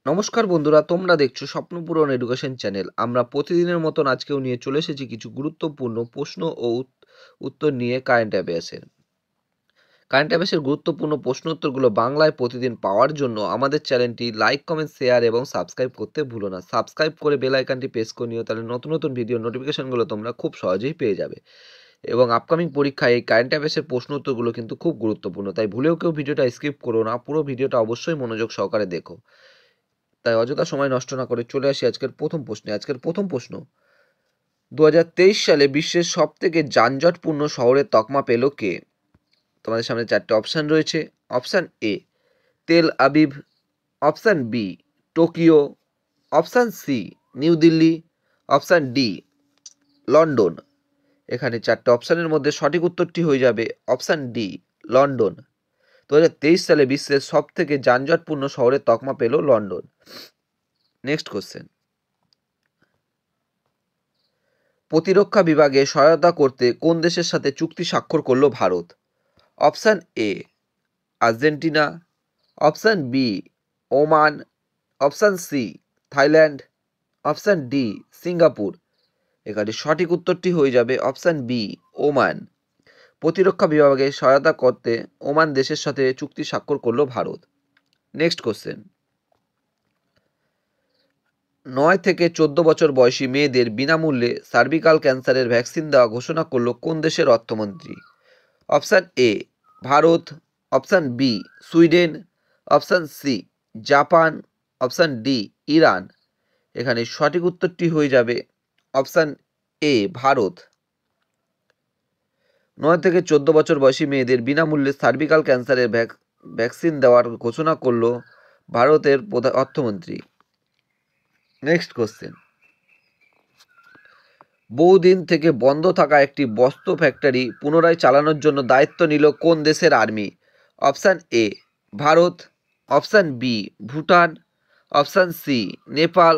নমস্কার বন্ধুরা, তোমরা দেখছো স্বপ্নপূরণ এডুকেশন চ্যানেল। আমরা প্রতিদিনের মতন আজকেও নিয়ে চলে এসেছি কিছু গুরুত্বপূর্ণ প্রশ্ন ও উত্তর নিয়ে কারেন্ট অ্যাফেয়ার্সের গুরুত্বপূর্ণ প্রশ্ন উত্তরগুলো বাংলায় প্রতিদিন পাওয়ার জন্য আমাদের চ্যানেলটি লাইক, কমেন্ট, শেয়ার এবং সাবস্ক্রাইব করতে ভুলো না। সাবস্ক্রাইব করে বেল আইকনটি প্রেস করে নিও, তাহলে নতুন নতুন ভিডিও নোটিফিকেশনগুলো তোমরা খুব সহজেই পেয়ে যাবে। এবং আপকামিং পরীক্ষায় এই কারেন্ট অ্যাফেয়ার্সের প্রশ্ন উত্তরগুলো কিন্তু খুব গুরুত্বপূর্ণ, তাই ভুলেও কেউ ভিডিওটা স্কিপ করো না, পুরো ভিডিওটা অবশ্যই মনোযোগ সহকারে দেখো। তাই অযথা সময় নষ্ট না করে চলে আসি আজকের প্রথম প্রশ্নে। আজকের প্রথম প্রশ্ন, 2023 সালে বিশ্বের সবথেকে যানজটপূর্ণ শহরের তকমা পেল কে? তোমাদের সামনে চারটে অপশান রয়েছে। Option A Tel Aviv, option B Tokyo, option C New Delhi, option D London. এখানে চারটে অপশানের মধ্যে সঠিক উত্তরটি হয়ে যাবে অপশান ডি লন্ডন। 2023 সালে বিশ্বের সবথেকে যানজটপূর্ণ শহরের তকমা পেল লন্ডন। নেক্সট কোশ্চেন, প্রতিরক্ষা বিভাগে সহায়তা করতে কোন দেশের সাথে চুক্তি স্বাক্ষর করল Bharat? Option A Argentina, option B Oman, option C Thailand, option D Singapore. এখানে সঠিক উত্তরটি হয়ে যাবে অপশান বি ওমান। প্রতিরক্ষা বিভাগে সহায়তা করতে ওমান দেশের সাথে চুক্তি স্বাক্ষর করল ভারত। নেক্সট কোশ্চেন, 9 থেকে 14 বছর বয়সী মেয়েদের বিনামূল্যে সার্ভিক্যাল ক্যান্সারের ভ্যাকসিন দেওয়া ঘোষণা করল কোন দেশের অর্থমন্ত্রী? Option A Bharat, option B Sweden, option C Japan, option D Iran. এখানে সঠিক উত্তরটি হয়ে যাবে অপশান এ ভারত। 9 থেকে 14 বছর বয়সী মেয়েদের বিনামূল্যে সার্ভিক্যাল ক্যান্সারের ভ্যাকসিন দেওয়ার ঘোষণা করল ভারতের অর্থমন্ত্রী। নেক্সট কোশ্চেন, বহুদিন থেকে বন্ধ থাকা একটি বস্ত্র ফ্যাক্টরি পুনরায় চালানোর জন্য দায়িত্ব নিল কোন দেশের army? Option A Bharat, option B Bhutan, option C Nepal,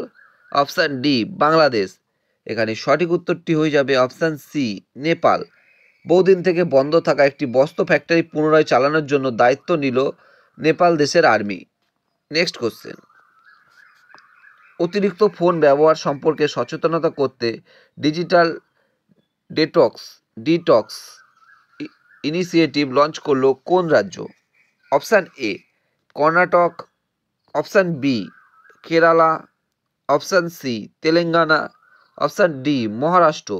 option D Bangladesh. এখানে সঠিক উত্তরটি হয়ে যাবে অপশান সি নেপাল। বহুদিন থেকে বন্ধ থাকা একটি বস্ত্র ফ্যাক্টরি পুনরায় চালানোর জন্য দায়িত্ব নিল নেপাল দেশের আর্মি। নেক্সট কোশ্চেন, অতিরিক্ত ফোন ব্যবহার সম্পর্কে সচেতনতা করতে ডিজিটাল ডিটক্স ইনিশিয়েটিভ লঞ্চ করলো কোন রাজ্য? Option A Karnataka, option B Kerala, option C Telangana, option D Maharashtra.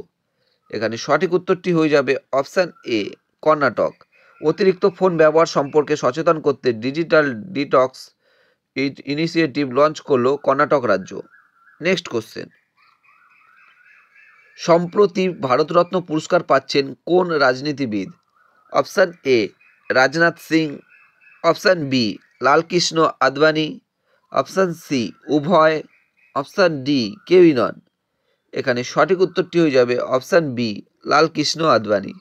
এখানে সঠিক উত্তরটি হয়ে যাবে অপশান এ কর্ণাটক। অতিরিক্ত ফোন ব্যবহার সম্পর্কে সচেতন করতে ডিজিটাল ডিটক্স ইনিশিয়েটিভ লঞ্চ করলো কর্ণাটক রাজ্য। নেক্সট কোশ্চেন, সম্প্রতি ভারতরত্ন পুরস্কার পাচ্ছেন কোন রাজনীতিবিদ? Option A Rajnath Singh, option B Lal Krishna Advani, option C উভয়, অপশান ডি কেউই নন। এখানে সঠিক উত্তরটি হয়ে যাবে অপশান বি লালকৃষ্ণ আদবানি।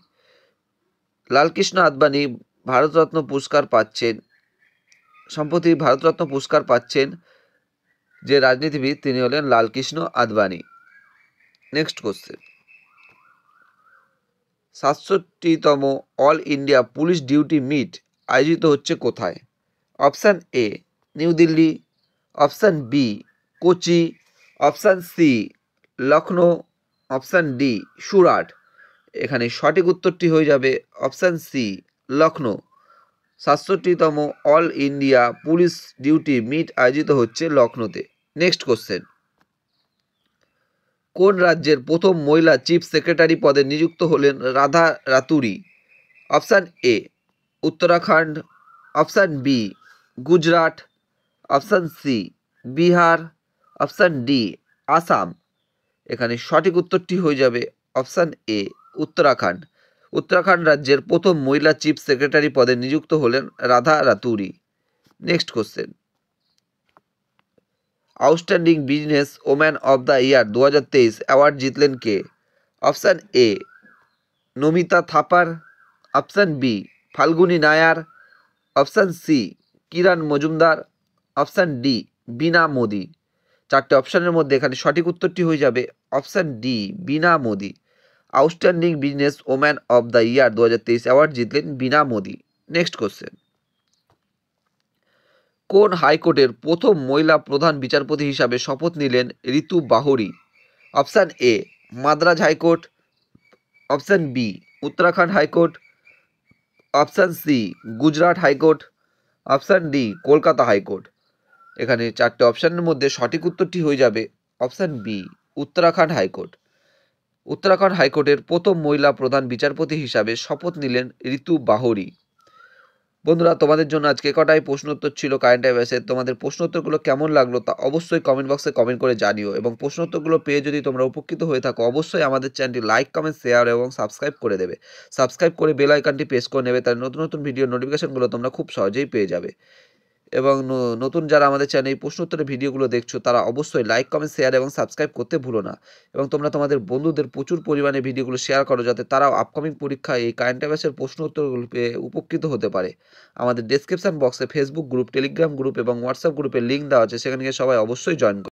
লালকৃষ্ণ আদবানি ভারতরত্ন পুরস্কার পাচ্ছেন, সম্প্রতি ভারতরত্ন পুরস্কার পাচ্ছেন যে রাজনীতিবিদ তিনি হলেন লালকৃষ্ণ আদবানি। নেক্সট কোশ্চেন, 67তম all India police duty meet আয়োজিত হচ্ছে কোথায়? Option A New Delhi, option B Kochi, option C Lucknow, option D Surat. এখানে সঠিক উত্তরটি হয়ে যাবে অপশান সি লখনৌ। 67তম all India police duty meet আয়োজিত হচ্ছে লখনৌতে। নেক্সট কোশ্চেন, কোন রাজ্যের প্রথম মহিলা চিফ সেক্রেটারি পদে নিযুক্ত হলেন Radha Raturi? Option A Uttarakhand, option B Gujarat, option C Bihar, option D Assam. এখানে সঠিক উত্তরটি হয়ে যাবে অপশান এ উত্তরাখণ্ড। উত্তরাখণ্ড রাজ্যের প্রথম মহিলা চিফ সেক্রেটারি পদে নিযুক্ত হলেন Radha Raturi. Next question, outstanding business woman of the year 2023 award জিতলেন কে? Option A Namita Thapar, option B Falguni Nayar, option C Kiran Mazumdar, option D Veena Modi. চারটে অপশানের মধ্যে এখানে সঠিক উত্তরটি হয়ে যাবে option D Veena Modi. Outstanding business woman of the year 2023 award জিতলেন বীণা মোদি। নেক্সট কোশ্চেন, কোন হাইকোর্টের প্রথম মহিলা প্রধান বিচারপতি হিসাবে শপথ নিলেন Ritu Bahri? Option A Madras high court, option B Uttarakhand high court, option C Gujarat high court, option D Kolkata high court. এখানে চারটে অপশানের মধ্যে সঠিক উত্তরটি হয়ে যাবে option B Uttarakhand high court. Uttarakhand হাইকোর্টের প্রথম মহিলা প্রধান বিচারপতি হিসাবে শপথ নিলেন ঋতু বাহরি। বন্ধুরা, তোমাদের জন্য আজকে কটাই প্রশ্নোত্তর ছিল কারেন্ট অ্যাফেয়ার্সের। তোমাদের প্রশ্নোত্তরগুলো কেমন লাগলো তা অবশ্যই কমেন্ট বক্সে কমেন্ট করে জানিও, এবং প্রশ্নোত্তরগুলো পেয়ে যদি তোমরা উপকৃত হয়ে থাকো অবশ্যই আমাদের চ্যানেলটি লাইক, কমেন্ট, শেয়ার এবং সাবস্ক্রাইব করে দেবে। সাবস্ক্রাইব করে বেল আইকনটি প্রেস করে নেবে, তাহলে নতুন নতুন ভিডিও নোটিফিকেশনগুলো তোমরা খুব সহজেই পেয়ে যাবে। এবং নতুন যারা আমাদের চ্যানেলে এই প্রশ্নোত্তরের ভিডিওগুলো দেখছো তারা অবশ্যই লাইক, কমেন্ট, শেয়ার এবং সাবস্ক্রাইব করতে ভুলো না। এবং তোমরা তোমাদের বন্ধুদের প্রচুর পরিমাণে ভিডিওগুলো শেয়ার করো, যাতে তারাও আপকামিং পরীক্ষায় এই কারেন্ট অ্যাফেয়ার্সের প্রশ্নোত্তরগুলো পেয়ে উপকৃত হতে পারে। আমাদের ডেসক্রিপশন বক্সে ফেসবুক গ্রুপ, টেলিগ্রাম গ্রুপ এবং হোয়াটসঅ্যাপ গ্রুপের লিঙ্ক দেওয়া আছে, সেখানে গিয়ে সবাই অবশ্যই জয়েন করো।